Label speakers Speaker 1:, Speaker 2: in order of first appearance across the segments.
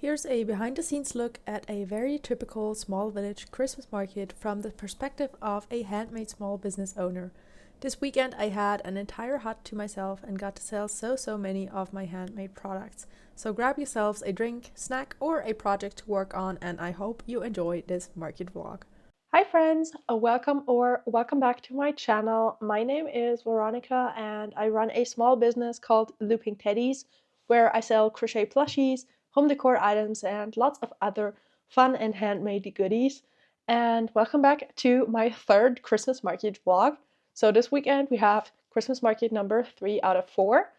Speaker 1: Here's a behind-the-scenes look at a very typical small village Christmas market from the perspective of a handmade small business owner. This weekend I had an entire hut to myself and got to sell so many of my handmade products. So grab yourselves a drink, snack, or a project to work on, and I hope you enjoy this market vlog.
Speaker 2: Hi friends, welcome back to my channel. My name is Veronica and I run a small business called loopingteddys where I sell crochet plushies, home decor items and lots of other fun and handmade goodies. And welcome back to my third Christmas market vlog. So this weekend we have Christmas market number 3 out of 4.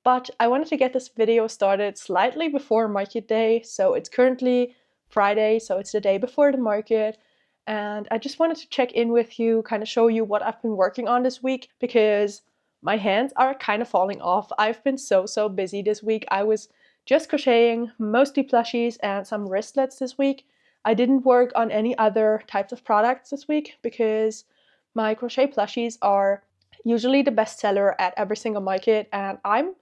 Speaker 2: But I wanted to get this video started slightly before market day. So it's currently Friday, so it's the day before the market. And I just wanted to check in with you, kind of show you what I've been working on this week because my hands are kind of falling off. I've been so busy this week. I was just crocheting mostly plushies and some wristlets this week. I didn't work on any other types of products this week because my crochet plushies are usually the best seller at every single market and I'm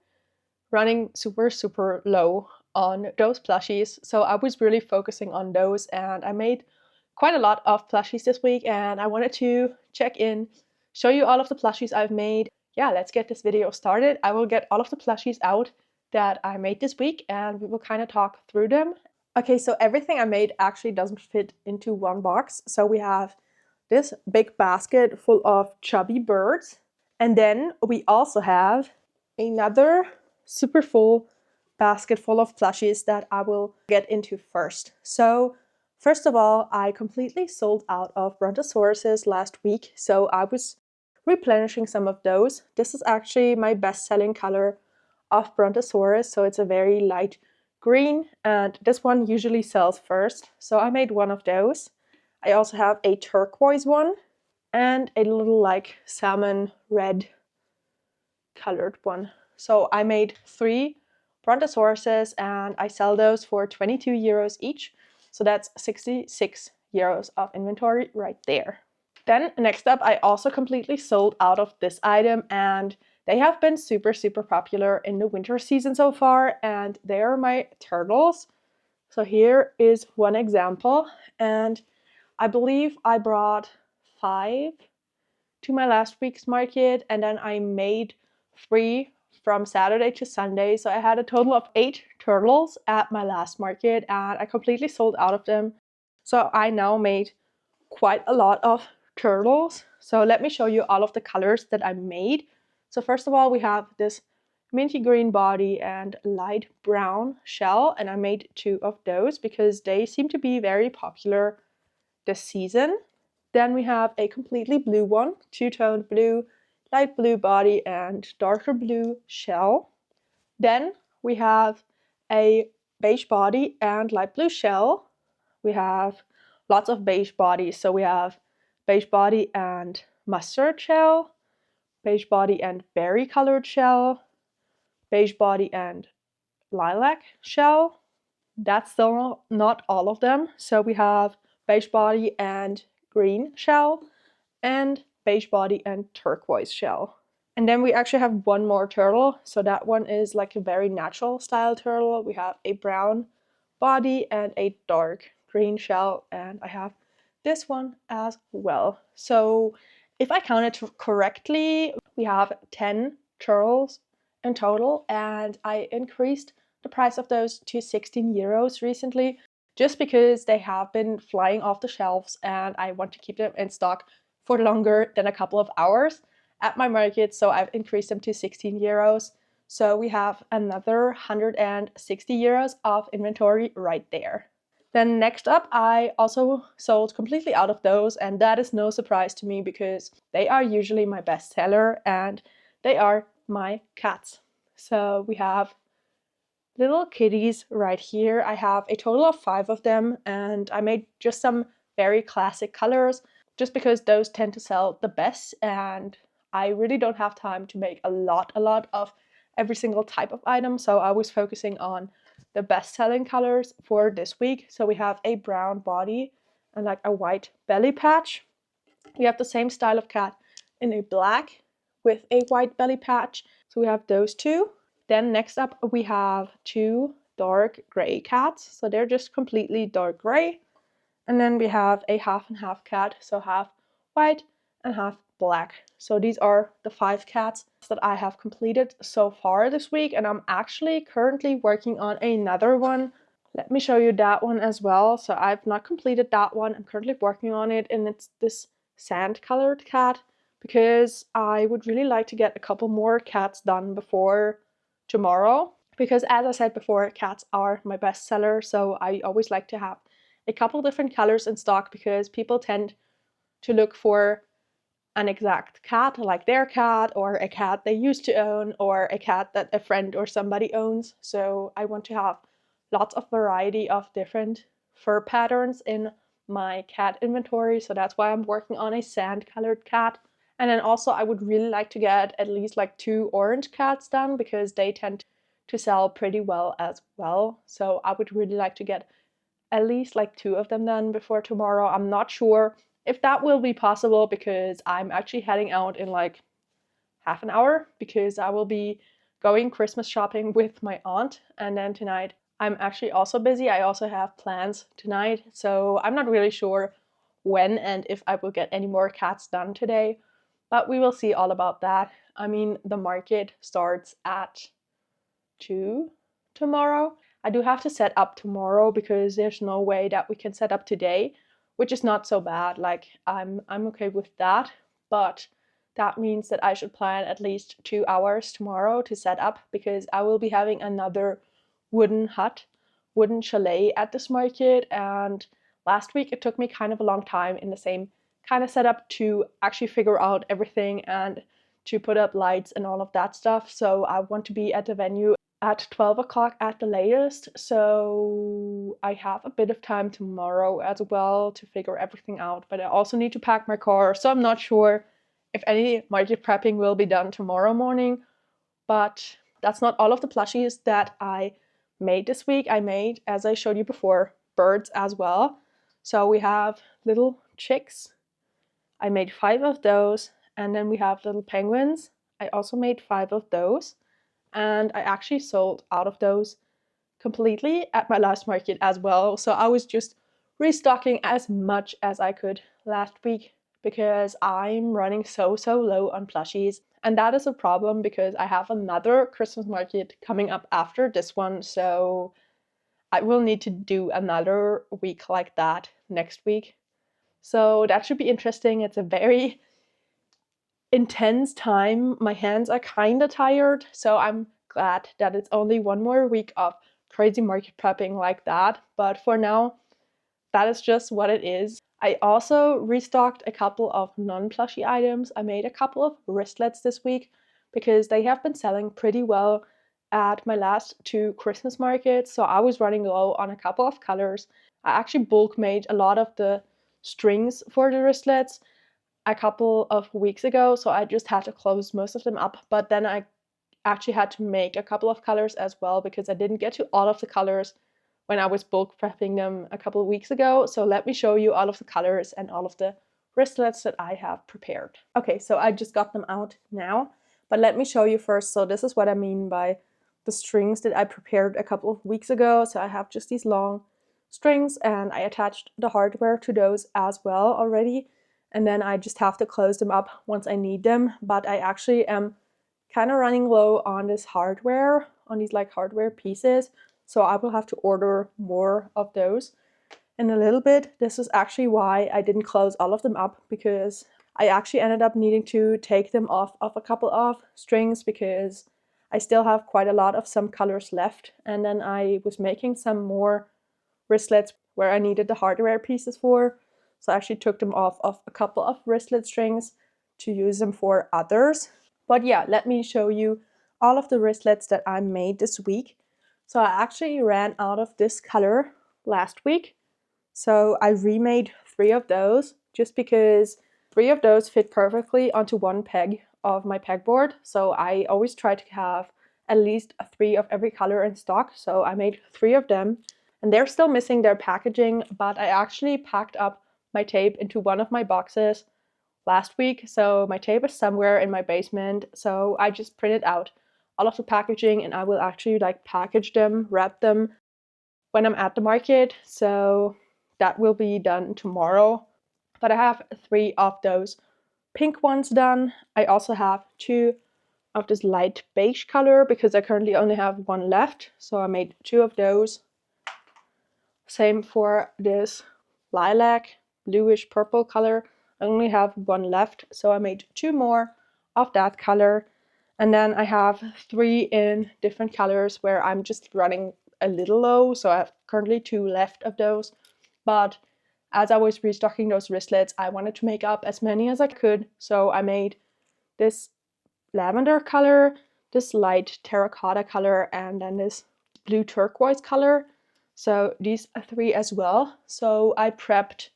Speaker 2: running super low on those plushies. So I was really focusing on those and I made quite a lot of plushies this week and I wanted to check in, show you all of the plushies I've made. Yeah, let's get this video started. I will get all of the plushies out that I made this week and we will kind of talk through them. Okay, so everything I made actually doesn't fit into one box. So we have this big basket full of chubby birds. And then we also have another super full basket full of plushies that I will get into first. So first of all, I completely sold out of brontosauruses last week, so I was replenishing some of those. This is actually my best-selling color of brontosaurus, so it's a very light green, and this one usually sells first, so I made one of those. I also have a turquoise one and a little like salmon red colored one. So I made 3 brontosauruses and I sell those for 22 euros each. So that's 66 euros of inventory right there. Then next up, I also completely sold out of this item and they have been super popular in the winter season so far, and they are my turtles. So here is one example, and I believe I brought 5 to my last week's market and then I made 3 from Saturday to Sunday. So I had a total of 8 turtles at my last market and I completely sold out of them. So I now made quite a lot of turtles. So let me show you all of the colors that I made. So first of all, we have this minty green body and light brown shell, and I made 2 of those because they seem to be very popular this season. Then we have a completely blue one, two-toned blue, light blue body and darker blue shell. Then we have a beige body and light blue shell. We have lots of beige bodies. So we have beige body and mustard shell, beige body and berry colored shell, beige body and lilac shell. That's still not all of them. So we have beige body and green shell, and beige body and turquoise shell. And then we actually have one more turtle. So that one is like a very natural style turtle. We have a brown body and a dark green shell, and I have this one as well. So if I counted correctly, we have 10 turtles in total, and I increased the price of those to 16 euros recently just because they have been flying off the shelves and I want to keep them in stock for longer than a couple of hours at my market, so I've increased them to 16 euros. So we have another 160 euros of inventory right there. Then next up, I also sold completely out of those, and that is no surprise to me because they are usually my best seller and they are my cats. So we have little kitties right here. I have a total of 5 of them and I made just some very classic colors just because those tend to sell the best, and I really don't have time to make a lot of every single type of item, so I was focusing on the best selling colors for this week. So we have a brown body and like a white belly patch. We have the same style of cat in a black with a white belly patch, so we have those 2. Then next up we have 2 dark gray cats. So they're just completely dark gray. And then we have a half and half cat, so half white and half black. So these are the 5 cats that I have completed so far this week, and I'm actually currently working on another one. Let me show you that one as well. So I've not completed that one. I'm currently working on it, and it's this sand colored cat because I would really like to get a couple more cats done before tomorrow. Because as I said before, cats are my best seller, so I always like to have a couple different colors in stock because people tend to look for an exact cat, like their cat, or a cat they used to own, or a cat that a friend or somebody owns. So I want to have lots of variety of different fur patterns in my cat inventory. So that's why I'm working on a sand colored cat. And then also I would really like to get at least like 2 orange cats done because they tend to sell pretty well as well. So I would really like to get at least like 2 of them done before tomorrow. I'm not sure if that will be possible because I'm actually heading out in like half an hour because I will be going Christmas shopping with my aunt, and then tonight I'm actually also busy. I also have plans tonight, so I'm not really sure when and if I will get any more cats done today, but we will see all about that. I mean, the market starts at 2 tomorrow. I do have to set up tomorrow because there's no way that we can set up today, which is not so bad. Like I'm okay with that, but that means that I should plan at least 2 hours tomorrow to set up because I will be having another wooden hut, wooden chalet at this market, and last week it took me kind of a long time in the same kind of setup to actually figure out everything and to put up lights and all of that stuff. So I want to be at the venue at 12 o'clock at the latest, so I have a bit of time tomorrow as well to figure everything out, but I also need to pack my car, so I'm not sure if any market prepping will be done tomorrow morning. But that's not all of the plushies that I made this week. I made, as I showed you before, birds as well. So we have little chicks. I made 5 of those, and then we have little penguins. I also made 5 of those. And I actually sold out of those completely at my last market as well. So I was just restocking as much as I could last week because I'm running so low on plushies. And that is a problem because I have another Christmas market coming up after this one. So I will need to do another week like that next week. So that should be interesting. It's a very intense time. My hands are kind of tired, so I'm glad that it's only one more week of crazy market prepping like that. But for now, that is just what it is. I also restocked a couple of non-plushy items. I made a couple of wristlets this week because they have been selling pretty well at my last 2 Christmas markets, so I was running low on a couple of colors. I actually bulk made a lot of the strings for the wristlets a couple of weeks ago, so I just had to close most of them up, but then I actually had to make a couple of colors as well because I didn't get to all of the colors when I was bulk prepping them a couple of weeks ago. So let me show you all of the colors and all of the wristlets that I have prepared. Okay, so I just got them out now, but let me show you first. So this is what I mean by the strings that I prepared a couple of weeks ago. So I have just these long strings and I attached the hardware to those as well already. And then I just have to close them up once I need them. But I actually am kind of running low on this hardware, on these like hardware pieces. So I will have to order more of those in a little bit. This is actually why I didn't close all of them up, because I actually ended up needing to take them off of a couple of strings because I still have quite a lot of some colors left. And then I was making some more wristlets where I needed the hardware pieces for. So I actually took them off of a couple of wristlet strings to use them for others. But yeah, let me show you all of the wristlets that I made this week. So I actually ran out of this color last week. So I remade 3 of those just because 3 of those fit perfectly onto one peg of my pegboard. So I always try to have at least 3 of every color in stock. So I made 3 of them, and they're still missing their packaging, but I actually packed up my tape into one of my boxes last week. So my tape is somewhere in my basement. So I just printed out all of the packaging, and I will actually like package them, wrap them when I'm at the market. So that will be done tomorrow. But I have 3 of those pink ones done. I also have 2 of this light beige color because I currently only have 1 left. So I made 2 of those. Same for this lilac, bluish purple color. I only have 1 left, so I made 2 more of that color. And then I have 3 in different colors where I'm just running a little low, so I have currently 2 left of those. But as I was restocking those wristlets, I wanted to make up as many as I could, so I made this lavender color, this light terracotta color, and then this blue turquoise color. So these 3 as well. So I prepped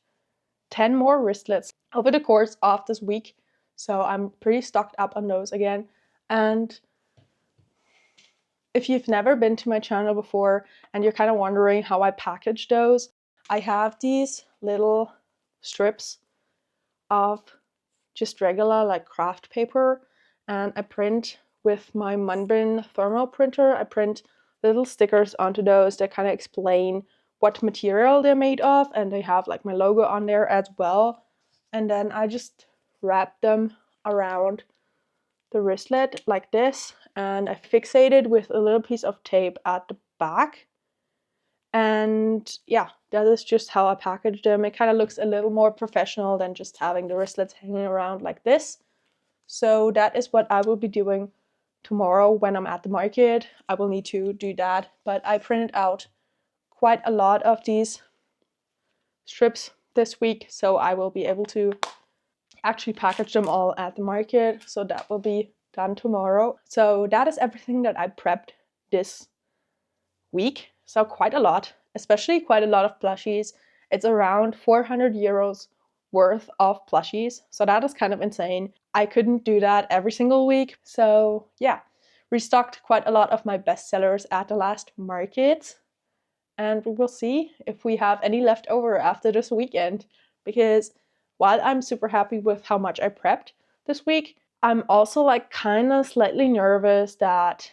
Speaker 2: 10 more wristlets over the course of this week. So I'm pretty stocked up on those again. And if you've never been to my channel before and you're kind of wondering how I package those, I have these little strips of just regular like craft paper, and I print with my Munbin thermal printer. I print little stickers onto those that kind of explain what material they're made of, and they have like my logo on there as well. And then I just wrap them around the wristlet like this, and I fixate it with a little piece of tape at the back. And yeah, that is just how I package them. It kind of looks a little more professional than just having the wristlets hanging around like this. So that is what I will be doing tomorrow when I'm at the market. I will need to do that, but I printed out quite a lot of these strips this week, so I will be able to actually package them all at the market. So that will be done tomorrow. So that is everything that I prepped this week. So quite a lot, especially quite a lot of plushies. It's around 400 euros worth of plushies. So that is kind of insane. I couldn't do that every single week. So yeah, restocked quite a lot of my bestsellers at the last market. And we will see if we have any left over after this weekend. Because while I'm super happy with how much I prepped this week, I'm also like kind of slightly nervous that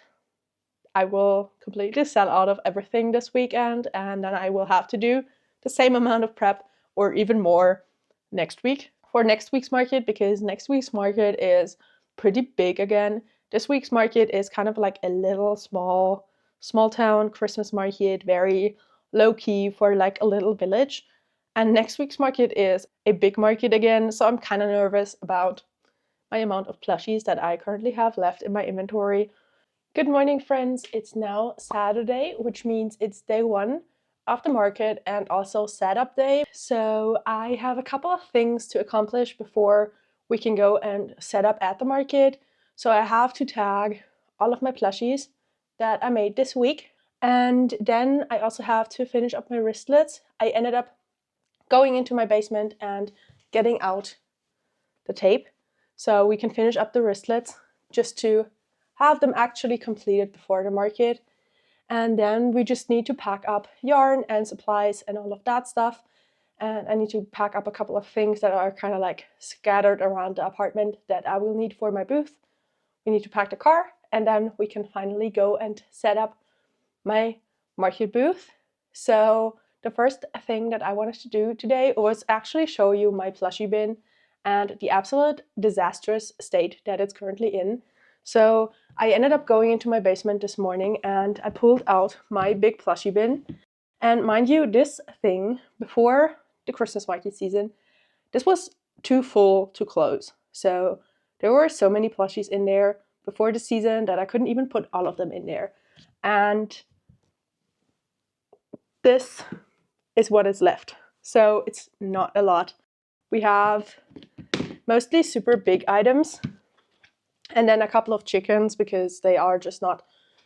Speaker 2: I will completely sell out of everything this weekend, and then I will have to do the same amount of prep or even more next week for next week's market, because next week's market is pretty big again. This week's market is kind of like a little small town Christmas market, very low key for like a little village. And next week's market is a big market again, so I'm kind of nervous about my amount of plushies that I currently have left in my inventory. Good morning, friends. It's now Saturday, which means it's day 1 of the market and also setup day. So I have a couple of things to accomplish before we can go and set up at the market. So I have to tag all of my plushies that I made this week. And then I also have to finish up my wristlets. I ended up going into my basement and getting out the tape so we can finish up the wristlets just to have them actually completed before the market. And then we just need to pack up yarn and supplies and all of that stuff. And I need to pack up a couple of things that are kind of like scattered around the apartment that I will need for my booth. We need to pack the car, and then we can finally go and set up my market booth. So the first thing that I wanted to do today was actually show you my plushie bin and the absolute disastrous state that it's currently in. So I ended up going into my basement this morning and I pulled out my big plushie bin. And mind you, this thing, before the Christmas market season, this was too full to close. So there were so many plushies in there before the season that I couldn't even put all of them in there. And this is what is left. So it's not a lot. We have mostly super big items, and then a couple of chickens because they are just not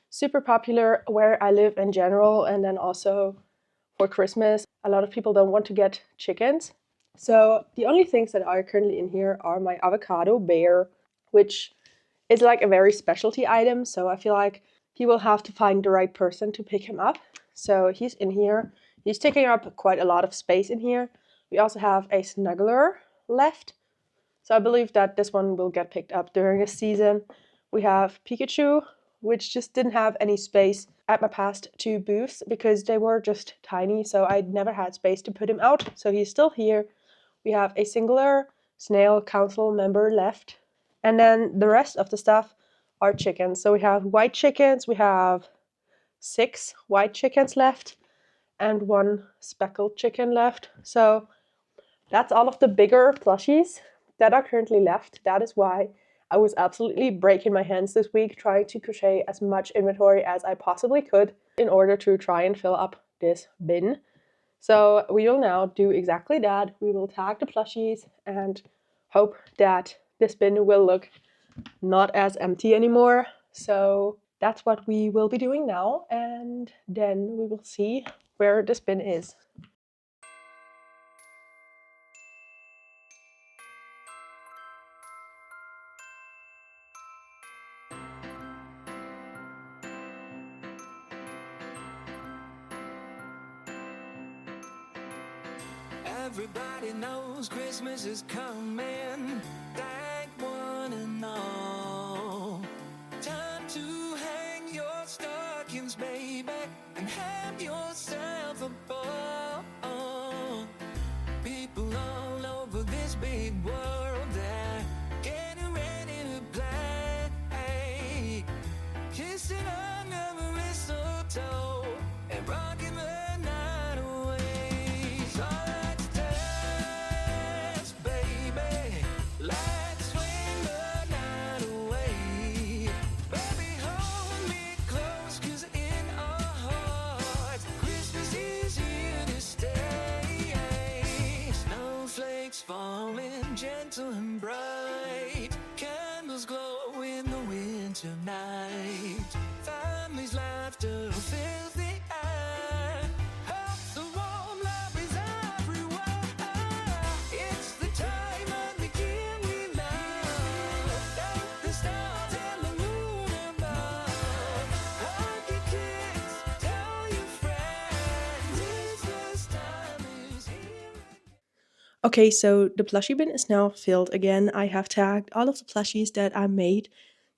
Speaker 2: super popular where I live in general. And then also for Christmas, a lot of people don't want to get chickens. So the only things that are currently in here are my avocado bear, which is like a very specialty item. So I feel like he will have to find the right person to pick him up. So he's in here. He's taking up quite a lot of space in here. We also have a snuggler left. So I believe that this one will get picked up during the season. We have Pikachu which just didn't have any space at my past two booths because they were just tiny, so I'd never had space to put him out. So he's still here. We have a singular snail council member left, and then the rest of the stuff are chickens. So we have white chickens, we have 6 white chickens left, and 1 speckled chicken left. So that's all of the bigger plushies that are currently left. That is why I was absolutely breaking my hands this week trying to crochet as much inventory as I possibly could in order to try and fill up this bin. So we will now do exactly that. We will tag the plushies and hope that this bin will look not as empty anymore. So that's what we will be doing now, and then we will see where this bin is.
Speaker 3: Everybody knows Christmas is coming. Thank one and all. Time to hang your stockings, baby, and have yourself a ball. People all over this big world, they're getting ready to play. Kissing under the mistletoe and rocking the night away. So let's dance, baby. Let's swing the night away. Baby, hold me close, 'cause in our hearts Christmas is here to stay. Snowflakes falling gentle and bright, candles glow in the winter night. Families' laughter fills the air. Hearts so warm, love is everywhere. It's the time of the year we love. Thank the stars and the moon above. Hug your kids, tell your friends. Christmas time is here.
Speaker 2: Okay, so the plushie bin is now filled again. I have tagged all of the plushies that I made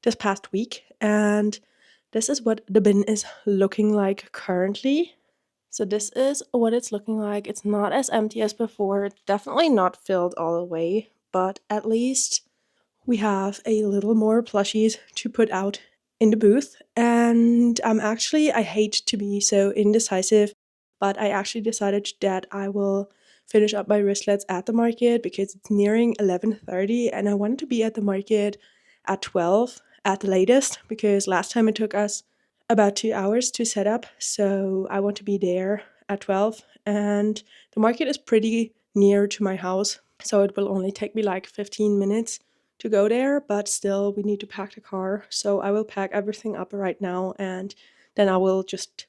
Speaker 2: this past week, and this is what the bin is looking like currently. So this is what it's looking like. It's not as empty as before. It's definitely not filled all the way, but at least we have a little more plushies to put out in the booth. And I hate to be so indecisive, but I actually decided that I will finish up my wristlets at the market because it's nearing 11:30 and I wanted to be at the market at 12 at the latest, because last time it took us about 2 hours to set up, so I want to be there at 12. And the market is pretty near to my house, so it will only take me like 15 minutes to go there, but still we need to pack the car. So I will pack everything up right now, and then I will just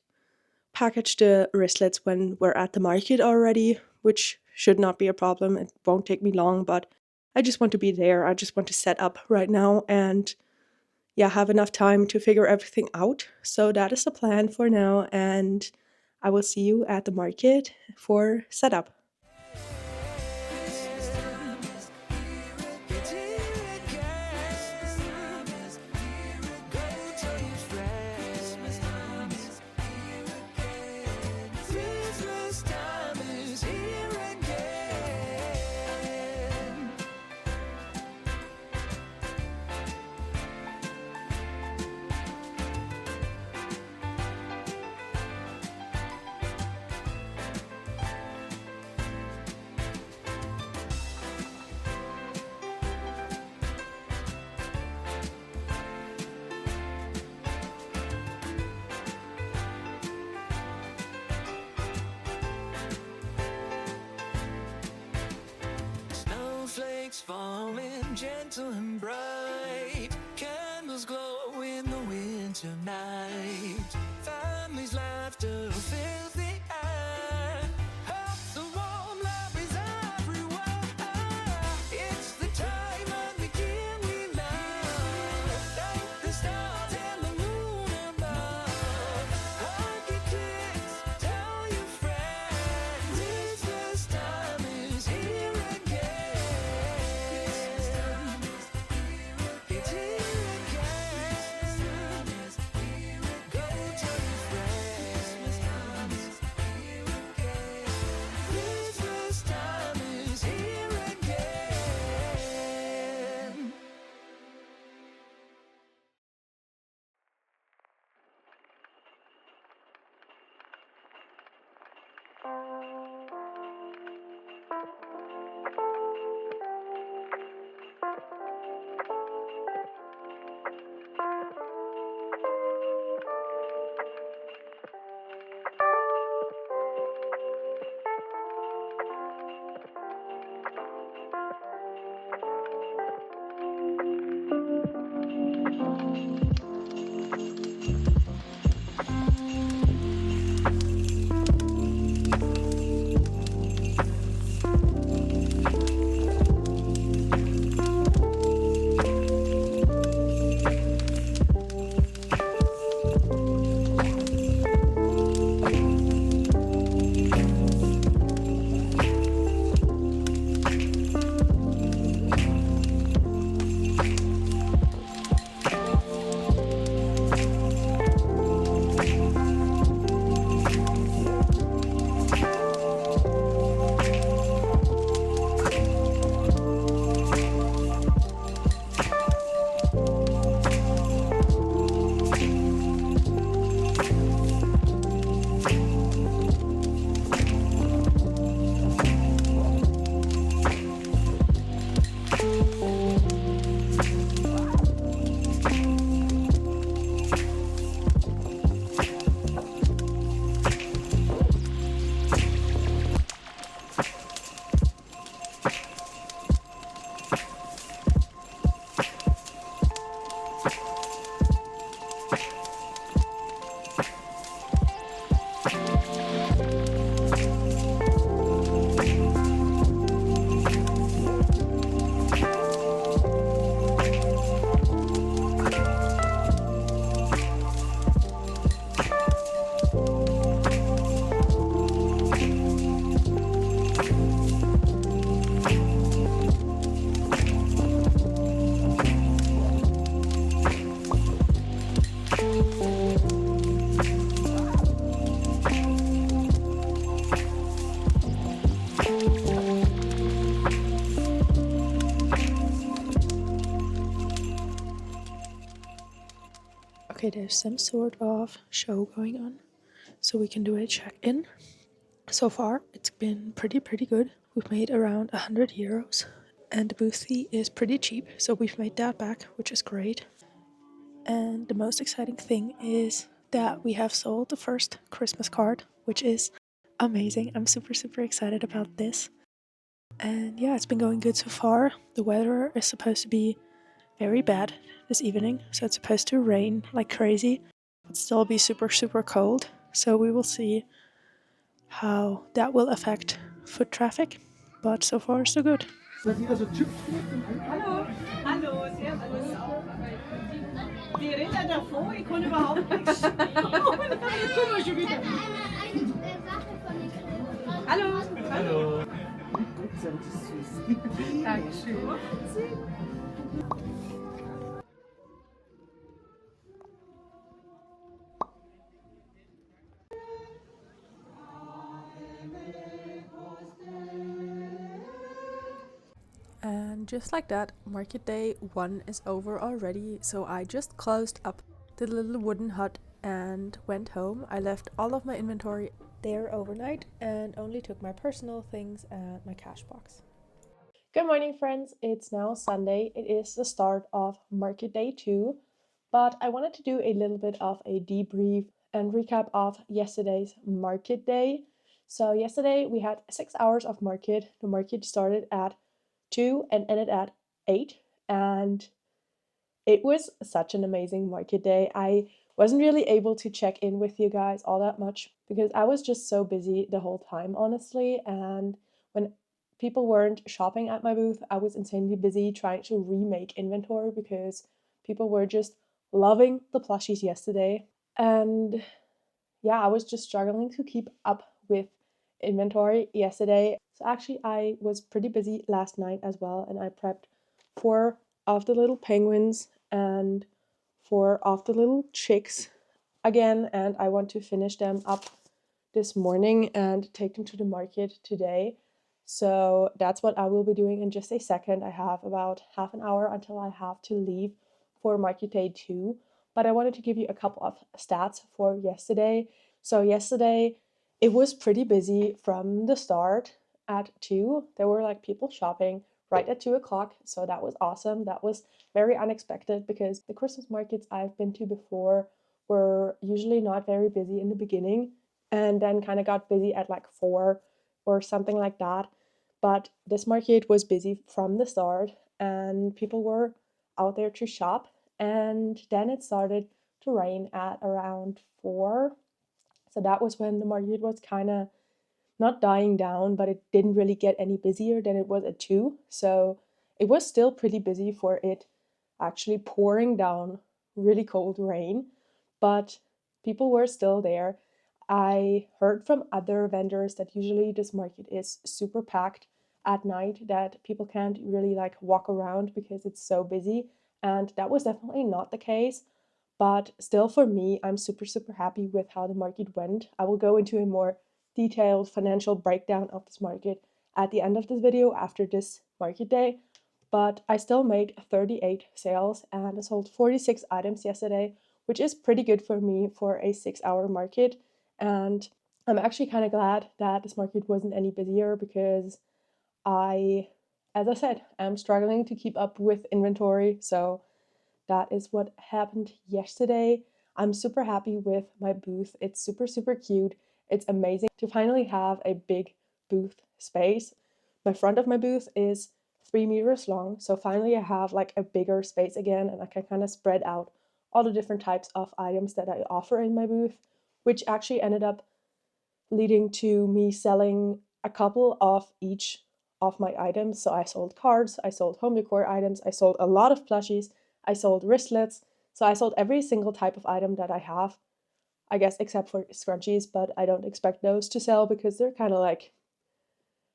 Speaker 2: package the wristlets when we're at the market already, which should not be a problem. It won't take me long, but I just want to be there. I just want to set up right now and have enough time to figure everything out. So that is the plan for now, and I will see you at the market for setup.
Speaker 3: Snowflakes falling gentle and bright, candles glow in the winter night. Families' laughter fills the air. Hearts so warm, love is everywhere. It's the time of the year we love. Thank the stars and the moon above. Hug your kids, tell your friends. Christmas time is here again.
Speaker 1: Okay, there's some sort of show going on, so we can do a check-in. So far, it's been pretty good. We've made around 100 euros, and the booth fee is pretty cheap, so we've made that back, which is great. And the most exciting thing is that we have sold the first Christmas card, which is amazing. I'm super excited about this. And yeah, it's been going good so far. The weather is supposed to be very bad this evening, so it's supposed to rain like crazy, but still be super cold. So we will see how that will affect foot traffic, but so far so good.
Speaker 4: Hallo, hallo, servus. Die Ritter davor, ich konnte überhaupt nichts. Guck mal schon wieder. Hallo, hallo. Dankeschön.
Speaker 1: And just like that, market day 1 is over already, so I just closed up the little wooden hut and went home. I left all of my inventory there overnight and only took my personal things and my cash box.
Speaker 2: Good morning, friends. It's now Sunday. It is the start of market day 2, but I wanted to do a little bit of a debrief and recap of yesterday's market day. So yesterday we had 6 hours of market. The market started at 2 and ended at 8, and it was such an amazing market day. I wasn't really able to check in with you guys all that much because I was just so busy the whole time, honestly. And when people weren't shopping at my booth, I was insanely busy trying to remake inventory because people were just loving the plushies yesterday. And yeah, I was just struggling to keep up with inventory yesterday. So actually, I was pretty busy last night as well, and I prepped 4 of the little penguins and 4 of the little chicks again, and I want to finish them up this morning and take them to the market today. So that's what I will be doing in just a second. I have about half an hour until I have to leave for market day 2, but I wanted to give you a couple of stats for yesterday. So yesterday it was pretty busy from the start at 2. There were like people shopping right at 2 o'clock, so that was awesome. That was very unexpected because the Christmas markets I've been to before were usually not very busy in the beginning and then kind of got busy at like 4 or something like that. But this market was busy from the start and people were out there to shop. And then it started to rain at around 4. So that was when the market was kind of not dying down, but it didn't really get any busier than it was at 2. So it was still pretty busy for it actually pouring down really cold rain, but people were still there. I heard from other vendors that usually this market is super packed at night, that people can't really like walk around because it's so busy, and that was definitely not the case. But still, for me, I'm super happy with how the market went. I will go into a more detailed financial breakdown of this market at the end of this video after this market day. But I still made 38 sales and I sold 46 items yesterday, which is pretty good for me for a 6-hour market. And I'm actually kind of glad that this market wasn't any busier because as I said, I'm struggling to keep up with inventory. So that is what happened yesterday. I'm super happy with my booth. It's super cute. It's amazing to finally have a big booth space. My front of my booth is 3 meters long, so finally I have like a bigger space again and I can kind of spread out all the different types of items that I offer in my booth, which actually ended up leading to me selling a couple of each of my items. So I sold cards, I sold home decor items, I sold a lot of plushies, I sold wristlets. So I sold every single type of item that I have, I guess, except for scrunchies, but I don't expect those to sell because they're kind of like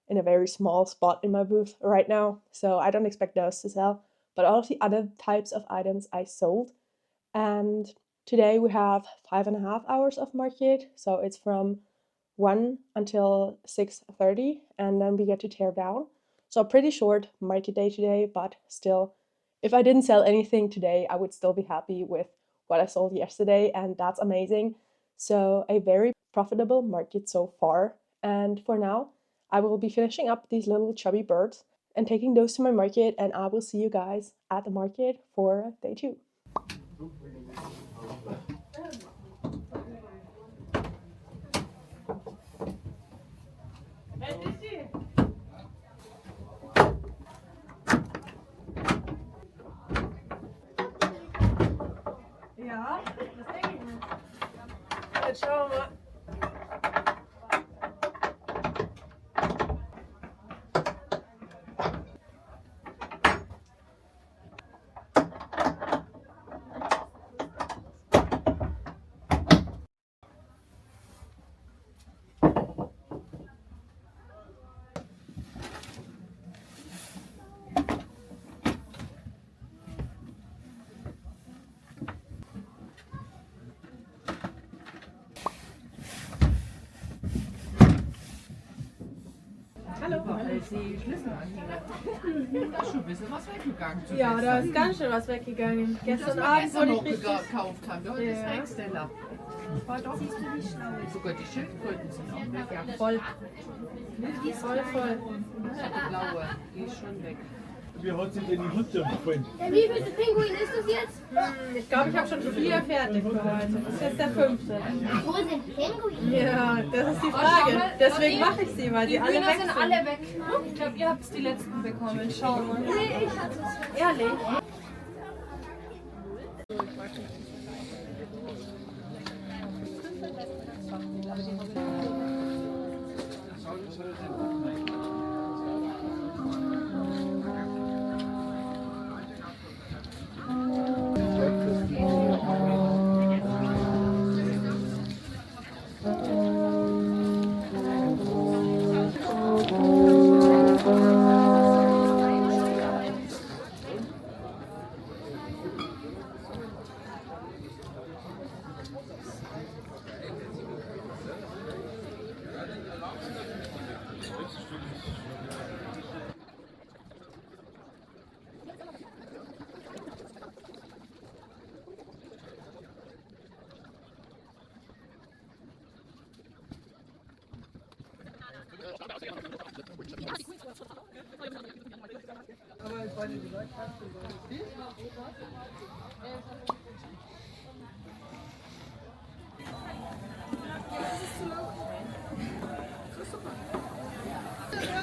Speaker 2: in a very small spot in my booth right now. So I don't expect those to sell. But all of the other types of items I sold. And today we have 5.5 hours of market. So it's from 1 until 6:30, and then we get to tear down. So a pretty short market day today, but still, if I didn't sell anything today, I would still be happy with what I sold yesterday, and that's amazing. So a very profitable market so far. And for now, I will be finishing up these little chubby birds and taking those to my market, and I will see you guys at the market for day 2.
Speaker 1: Ja, das denke ich mir. Jetzt schauen wir mal. Hallo.
Speaker 4: Als die Schlüsselanhänger. Da ist schon ein bisschen was weggegangen.
Speaker 1: Ja, da ist ganz schön was weggegangen. Gestern
Speaker 4: das
Speaker 1: Abend wurde ich
Speaker 4: noch
Speaker 1: richtig...
Speaker 4: gekauft haben. Dort ist
Speaker 1: Ja.
Speaker 4: Rexteller. War doch nicht so wie schlau. Sogar die Schildkröten sind auch weg. Ja,
Speaker 1: Voll. Voll.
Speaker 4: die blaue, die ist schon weg.
Speaker 5: Wie hat sich denn die Hütte gefunden?
Speaker 6: Der wievielte Pinguin ist das jetzt?
Speaker 1: Ich glaube, ich habe schon 4 fertig für heute. Das ist jetzt der 5.
Speaker 6: Wo sind Pinguine?
Speaker 1: Ja, das ist die Frage. Deswegen mache ich sie, weil die alle weg
Speaker 7: sind
Speaker 1: sind.
Speaker 7: alle weg. Ich glaube, ihr habt die letzten bekommen. Schau mal.
Speaker 6: Nee, ich hatte es.
Speaker 1: Ehrlich?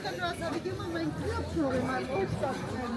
Speaker 8: Irgendwas habe ich immer meinen Knopf noch in meinem Rucksack drin.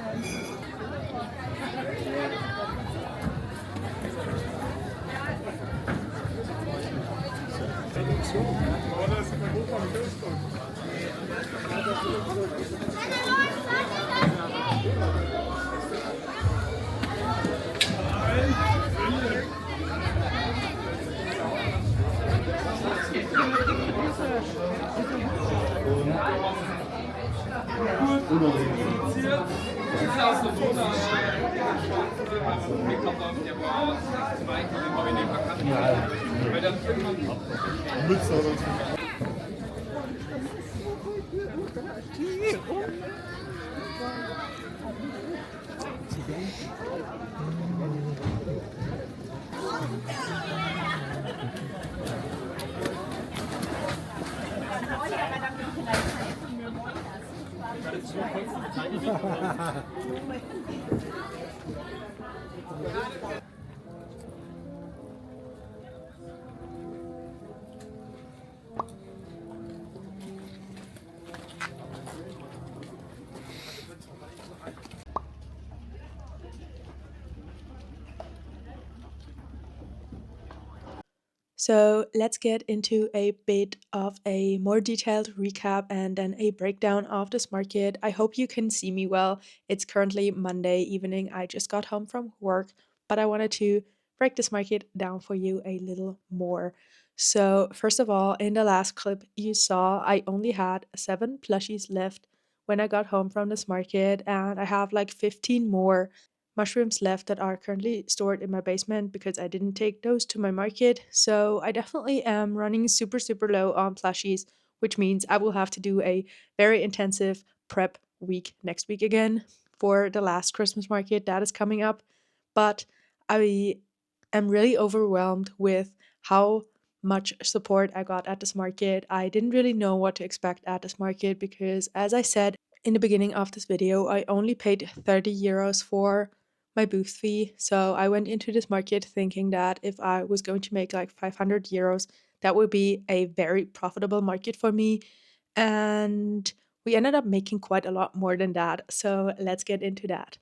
Speaker 5: Mütze oder so.
Speaker 1: So let's get into a bit of a more detailed recap and then a breakdown of this market. I hope you can see me well. It's currently Monday evening. I just got home from work, but I wanted to break this market down for you a little more. So first of all, in the last clip you saw, I only had 7 plushies left when I got home from this market, and I have like 15 more mushrooms left that are currently stored in my basement because I didn't take those to my market. So I definitely am running super low on plushies, which means I will have to do a very intensive prep week next week again for the last Christmas market that is coming up. But I am really overwhelmed with how much support I got at this market. I didn't really know what to expect at this market because, as I said in the beginning of this video, I only paid 30 euros for my booth fee. So I went into this market thinking that if I was going to make like 500 euros, that would be a very profitable market for me. And we ended up making quite a lot more than that. So let's get into that.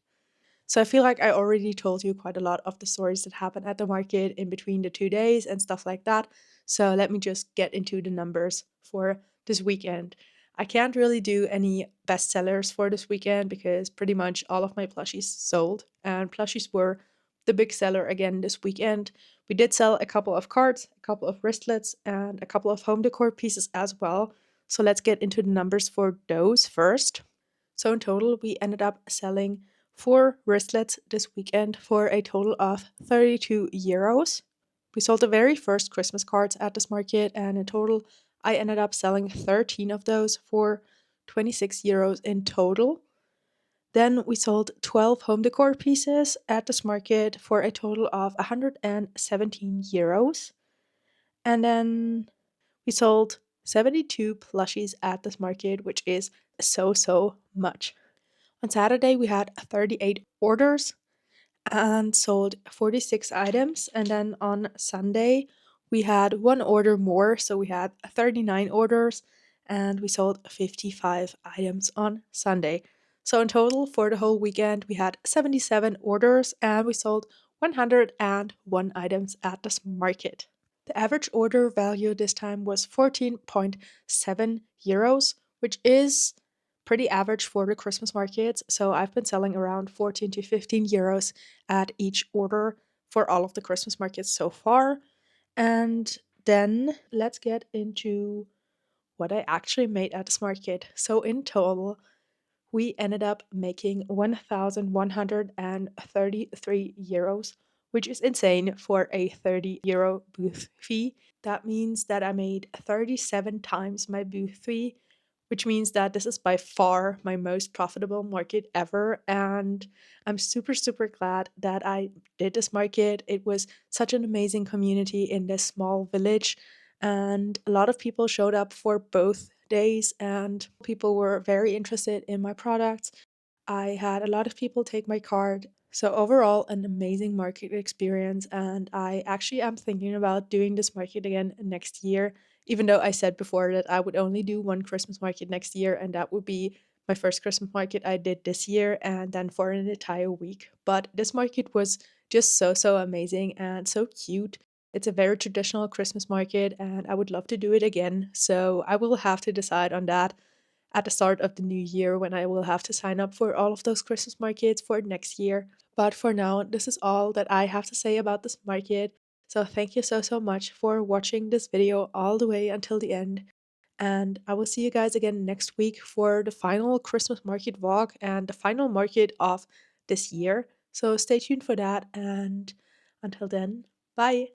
Speaker 1: So I feel like I already told you quite a lot of the stories that happened at the market in between the 2 days and stuff like that. So let me just get into the numbers for this weekend. I can't really do any bestsellers for this weekend because pretty much all of my plushies sold, and plushies were the big seller again this weekend. We did sell a couple of cards, a couple of wristlets, and a couple of home decor pieces as well. So let's get into the numbers for those first. So in total, we ended up selling 4 wristlets this weekend for a total of 32 euros. We sold the very first Christmas cards at this market, and in total, I ended up selling 13 of those for 26 euros in total. Then we sold 12 home decor pieces at this market for a total of 117 euros. And then we sold 72 plushies at this market, which is so much. On Saturday, we had 38 orders and sold 46 items. And then on Sunday, we had one order more. So we had 39 orders and we sold 55 items on Sunday. So in total, for the whole weekend, we had 77 orders and we sold 101 items at this market. The average order value this time was 14.7 euros, which is pretty average for the Christmas markets. So I've been selling around 14 to 15 euros at each order for all of the Christmas markets so far. And then let's get into what I actually made at this market. So in total, we ended up making 1,133 euros, which is insane for a 30 euro booth fee. That means that I made 37 times my booth fee, which means that this is by far my most profitable market ever. And I'm super glad that I did this market. It was such an amazing community in this small village, and a lot of people showed up for both days, and people were very interested in my products. I had a lot of people take my card. So overall, an amazing market experience, and I actually am thinking about doing this market again next year, even though I said before that I would only do one Christmas market next year, and that would be my first Christmas market I did this year, and then for an entire week. But this market was just so amazing and so cute. It's a very traditional Christmas market, and I would love to do it again. So I will have to decide on that at the start of the new year when I will have to sign up for all of those Christmas markets for next year. But for now, this is all that I have to say about this market. So thank you so much for watching this video all the way until the end. And I will see you guys again next week for the final Christmas market vlog and the final market of this year. So stay tuned for that. And until then, bye.